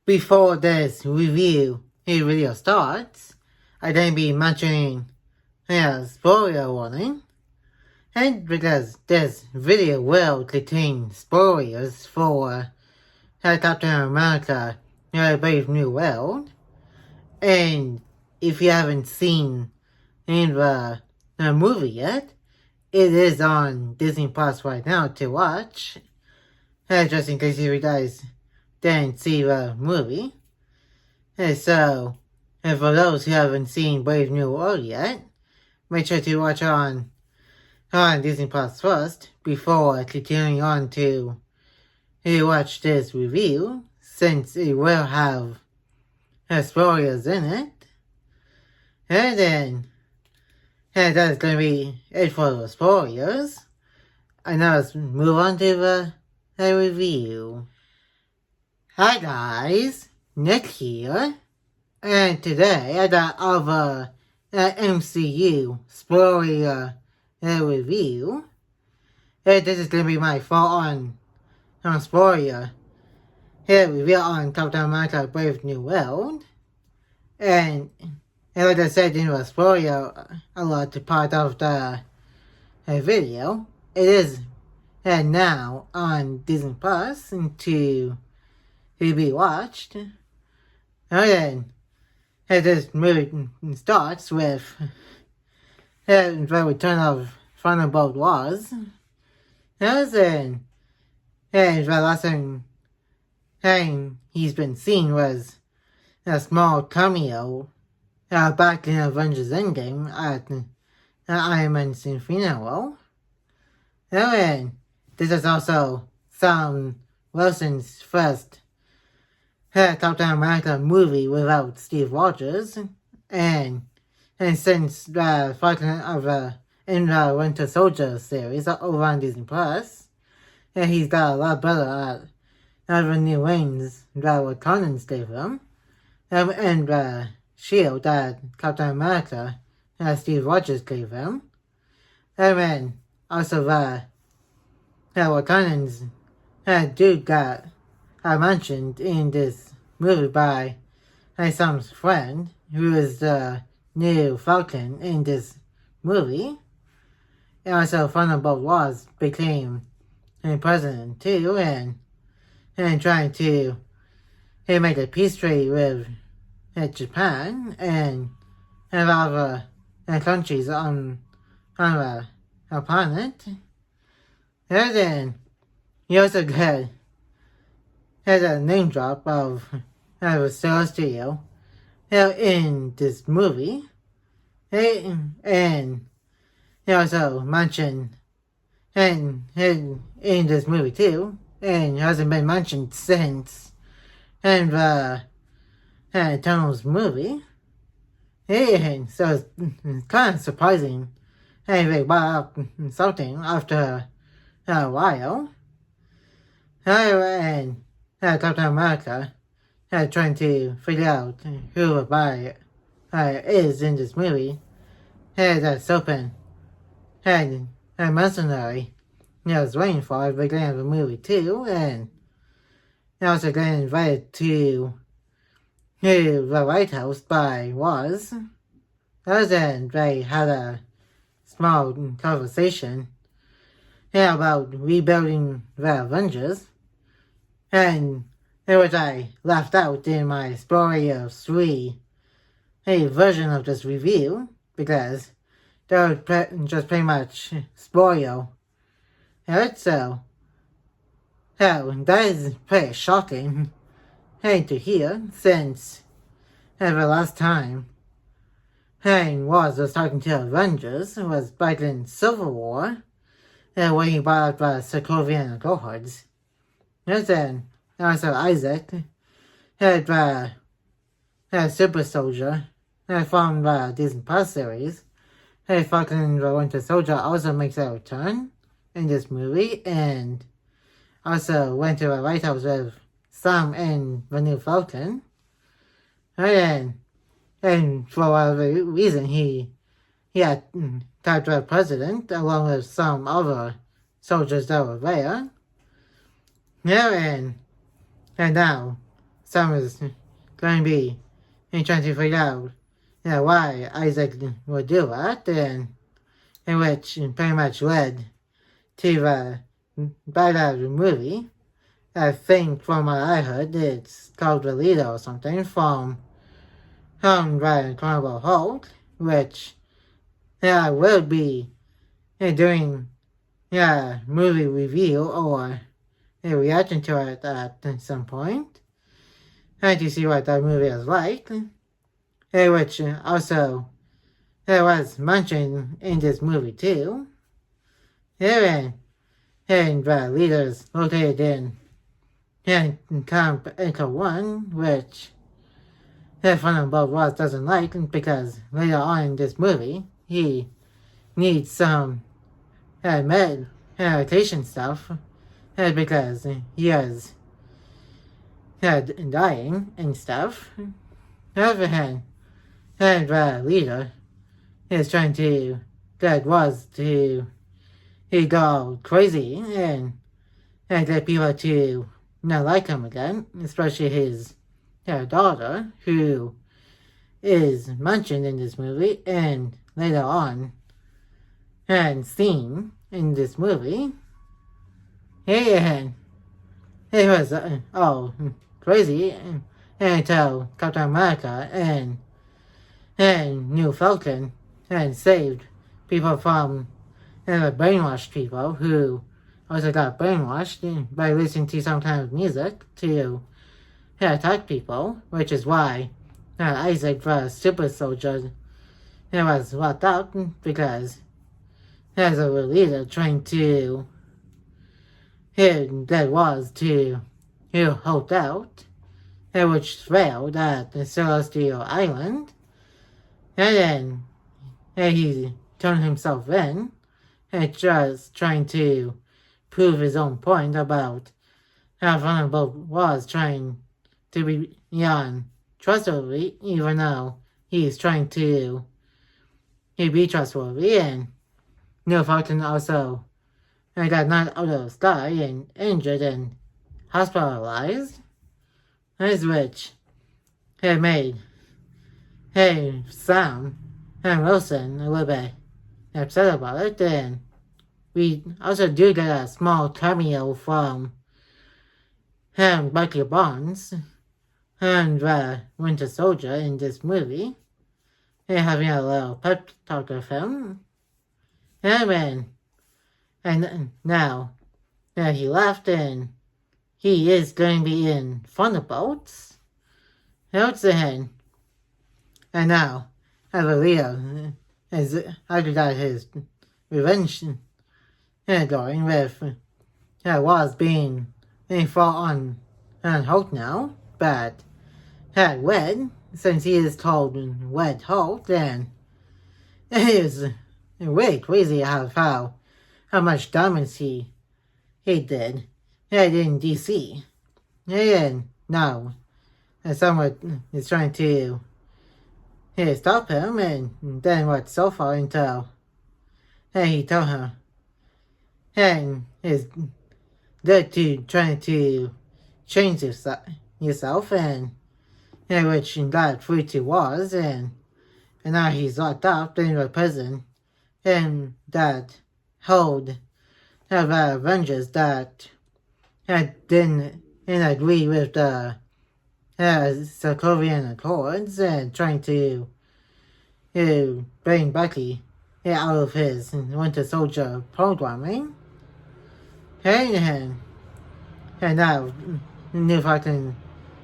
Before this review video starts, I'd then be mentioning spoiler warning. And because this video will contain spoilers for Captain America Brave New World. And if you haven't seen the movie yet, it is on Disney Plus right now to watch. Just in case you guys didn't see the movie. So, for those who haven't seen Brave New World yet, make sure to watch on Disney Plus first before continuing on to watch this review, since it will have spoilers in it. And then, that's going to be it for the spoilers. And now let's move on to the review. Hi guys, Nick here, and today I got our MCU spoiler review. This is going to be my full-on spoiler review on Captain America Brave New World. And like I said in the spoiler alert part of the video, it is now on Disney Plus to be watched. And then this movie starts with the return of Thunderbolt Ross. And the last thing he's been seen was a small cameo back in Avengers Endgame at Iron Man's funeral. And then this is also Sam Wilson's first Captain America movie without Steve Rogers, and since the Falcon of in the Winter Soldier series over on Disney Plus, he's got a lot better at the new wings that Wakandans gave him, and the shield that Captain America Steve Rogers gave him, and then also the Wakandans dude got mentioned in this movie by Sam's friend, who is the new Falcon in this movie. And also Thunderbolt Ross became president too, and trying to make a peace treaty with Japan and other countries on the planet. And then he also had a name drop of Celestial in this movie. And he also mentioned in this movie too, and hasn't been mentioned since in the Eternals movie. And so it's kind of surprising they brought up something after a while. And Captain America trying to figure out who the buyer is in this movie. That Serpent and a mercenary was waiting for at the beginning of the movie too, and also getting invited to the White House by Ross. Then they had a small conversation about rebuilding the Avengers, and which I left out in my spoiler 3 version of this review, because they would just pretty much spoil it. So that is pretty shocking to hear, since the last time Ross was talking to Avengers was back in Civil War, when he brought up the Sokovian cohorts. And then also Isaac had the super soldier from the Disney Plus series. Falcon the Winter Soldier also makes a return in this movie, and also went to the White House with Sam and the new Falcon. And for whatever reason, he had talked to the president along with some other soldiers that were there. And now Sam is going to be trying to figure out why Isaac would do that, and in which pretty much led to the bad movie. I think from what I heard, it's called The Leader or something from the Incredible Hulk, which will be doing movie review or a reaction to it at some point. And to see what that movie is like, which also was mentioned in this movie too. And the leaders located in Camp Echo 1, which Thunderbolt Ross doesn't like because later on in this movie he needs some meditation stuff because he is dying and stuff. On the other hand, the leader is trying to get Ross to go crazy and get people to not like him again, especially his daughter, who is mentioned in this movie and later on and seen in this movie. And it was crazy until Captain America and New Falcon and saved people from the brainwashed people who also got brainwashed by listening to some kind of music to attack people, which is why Isaac the super soldier was locked up because as a leader trying to that was to hold out, which failed at the Celestial Island, and then he turned himself in and just trying to prove his own point about how Vulnerable was trying to be beyond trustworthy, even though he's trying to be trustworthy. And Neil Fulton also got knocked out of the sky and injured and hospitalized, as which had made Sam and Wilson a little bit upset about it. And we also do get a small cameo from Bucky Barnes and the Winter Soldier in this movie, having a little pep talk with him. And now that he left and he is going to be in Thunderbolts, and now Leo is after that his revenge going with was being fought on Hulk now, but had Wed, since he is called Wed Hulk, then it is way crazy how much damage he did in DC. And now someone is trying to stop him, and then what so far until he told her and is good to trying to change yourself and which got through to Wars, and now he's locked up in a prison and that hold the Avengers that didn't agree with the Sokovian Accords and trying to bring Bucky out of his Winter Soldier programming. And now New Falcon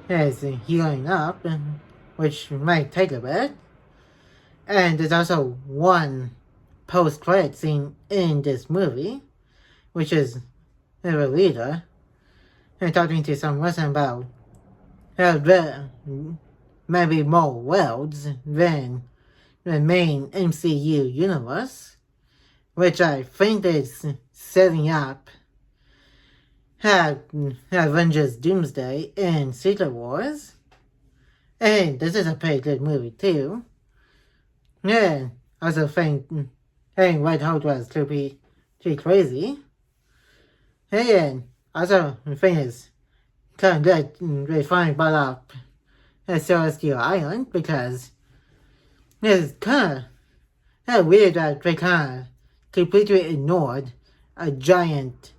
is healing up, which might take a bit. And there's also one post-credit scene in this movie, which is the leader and talking to some person about there may be more worlds than the main MCU universe, which I think is setting up Avengers Doomsday and Secret Wars. And this is a pretty good movie too. And I also think White Hulk was too crazy. And also the thing is kind of they finally brought up Celestial Island because it's kind of weird that they kind of completely ignored a giant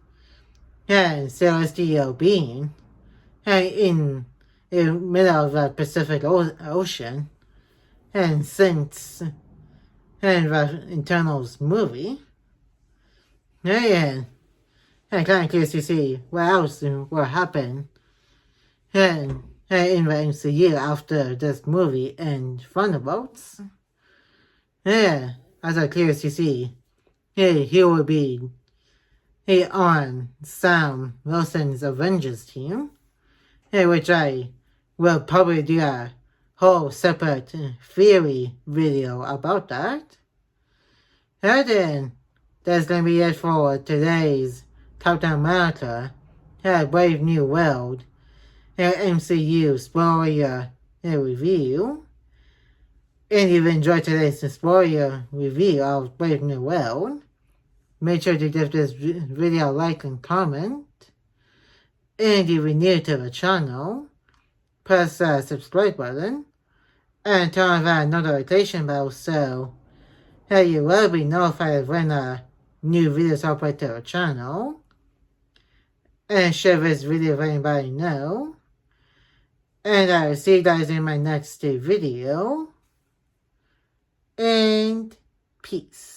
celestial being in the middle of the Pacific Ocean. And since the Eternals movie, and I'm kind of curious to see what else will happen in the MCU after this movie and Thunderbolts. Yeah, as I'm curious to see, he will be on Sam Wilson's Avengers team, which I will probably do a whole separate theory video about that. And then that's going to be it for today's Captain America Brave New World MCU spoiler review. And if you enjoyed today's spoiler review of Brave New World, make sure to give this video a like and comment. And if you're new to the channel, press the subscribe button and turn on that notification bell so you will be notified when a new videos upload to the channel. And share this video with anybody you know. And I will see you guys in my next video. And peace.